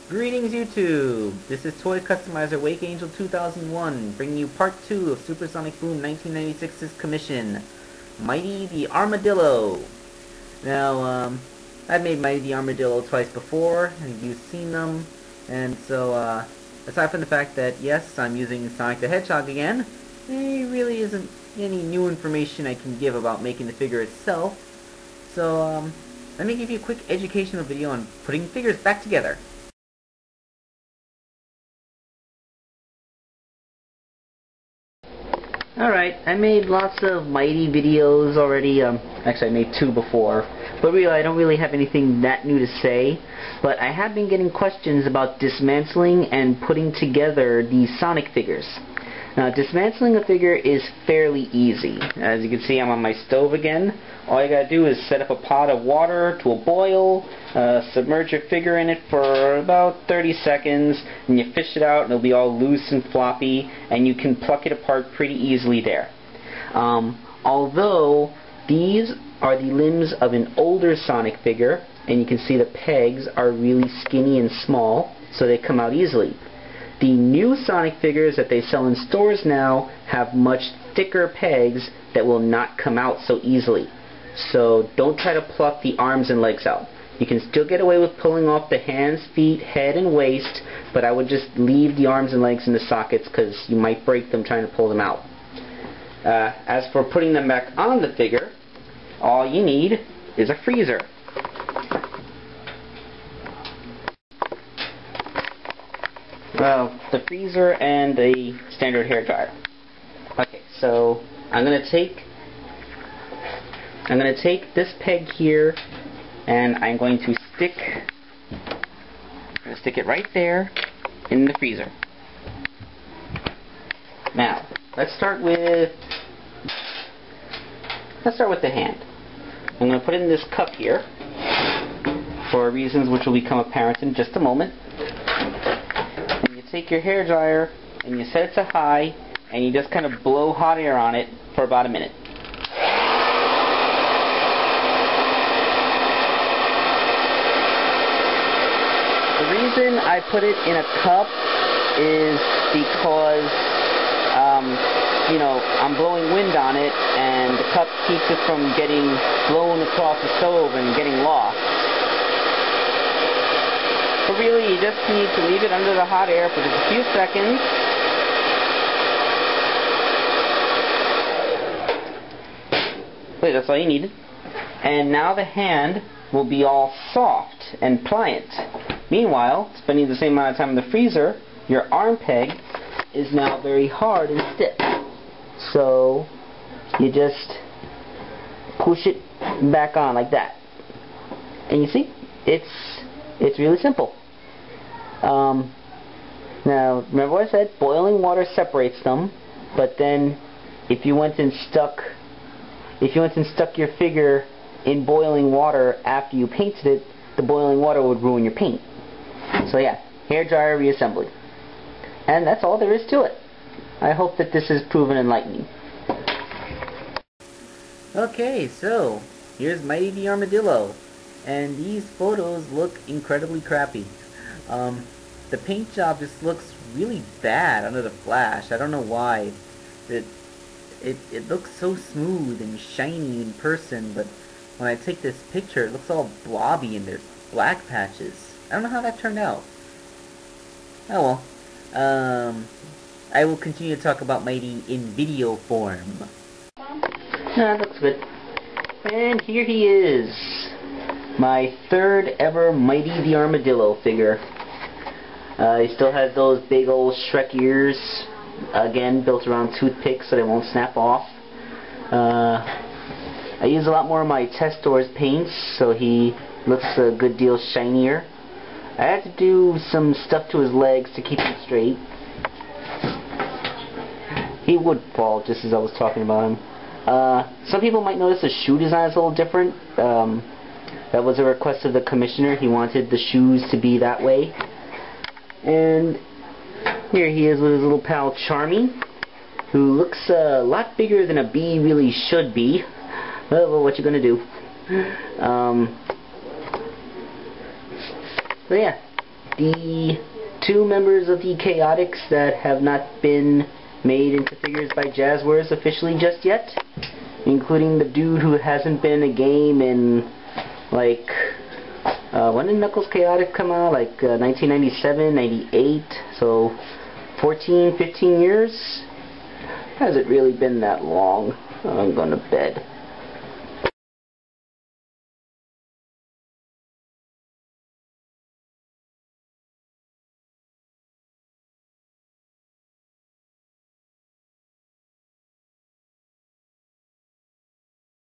Greetings YouTube! This is Toy Customizer Wake Angel 2001, bringing you part 2 of Supersonic Boom 1996's commission, Mighty the Armadillo. Now, I've made Mighty the Armadillo twice before, and you've seen them, and so, aside from the fact that, yes, I'm using Sonic the Hedgehog again, there really isn't any new information I can give about making the figure itself, so, let me give you a quick educational video on putting figures back together. Alright, I made lots of Mighty videos already, actually I made 2 before, but really I don't really have anything that new to say, but I have been getting questions about dismantling and putting together these Sonic figures. Now, dismantling a figure is fairly easy. As you can see, I'm on my stove again. All you gotta do is set up a pot of water to a boil, submerge your figure in it for about 30 seconds, and you fish it out and it'll be all loose and floppy, and you can pluck it apart pretty easily there. Although these are the limbs of an older Sonic figure, and you can see the pegs are really skinny and small, so they come out easily. The new Sonic figures that they sell in stores now have much thicker pegs that will not come out so easily. So don't try to pluck the arms and legs out. You can still get away with pulling off the hands, feet, head, and waist, but I would just leave the arms and legs in the sockets because you might break them trying to pull them out. As for putting them back on the figure, all you need is a freezer. Well, the freezer and a standard hairdryer. Okay, so I'm gonna take this peg here, and I'm going to stick it right there in the freezer. Now, let's start with the hand. I'm going to put it in this cup here for reasons which will become apparent in just a moment. And you take your hairdryer and you set it to high, and you just kind of blow hot air on it for about a minute. The reason I put it in a cup is because, I'm blowing wind on it, and the cup keeps it from getting blown across the stove and getting lost. But really, you just need to leave it under the hot air for just a few seconds. Wait, that's all you needed. And now the hand will be all soft and pliant. Meanwhile, spending the same amount of time in the freezer, your arm peg is now very hard and stiff. So you just push it back on like that. And you see, it's really simple. Now, remember what I said? Boiling water separates them, but then if you went and stuck your figure in boiling water after you painted it, the boiling water would ruin your paint. So yeah, hairdryer reassembly. And that's all there is to it. I hope that this has proven enlightening. Okay, so here's Mighty the Armadillo. And these photos look incredibly crappy. The paint job just looks really bad under the flash. I don't know why. It looks so smooth and shiny in person, but when I take this picture it looks all blobby and there's black patches. I don't know how that turned out. Oh well. I will continue to talk about Mighty in video form. That looks good. And here he is. My third ever Mighty the Armadillo figure. He still has those big old Shrek ears. Again, built around toothpicks so they won't snap off. I use a lot more of my test stores paints, so he looks a good deal shinier. I had to do some stuff to his legs to keep him straight. He would fall just as I was talking about him. Some people might notice the shoe design is a little different. That was a request of the commissioner. He wanted the shoes to be that way. And here he is with his little pal Charmy, who looks a lot bigger than a bee really should be. Well, what you gonna do? So yeah, the two members of the Chaotix that have not been made into figures by Jazzwares officially just yet, including the dude who hasn't been in a game in, like, when did Knuckles Chaotix come out? Like 1997, 98, so 14, 15 years? Hasn't really been that long. I'm going to bed.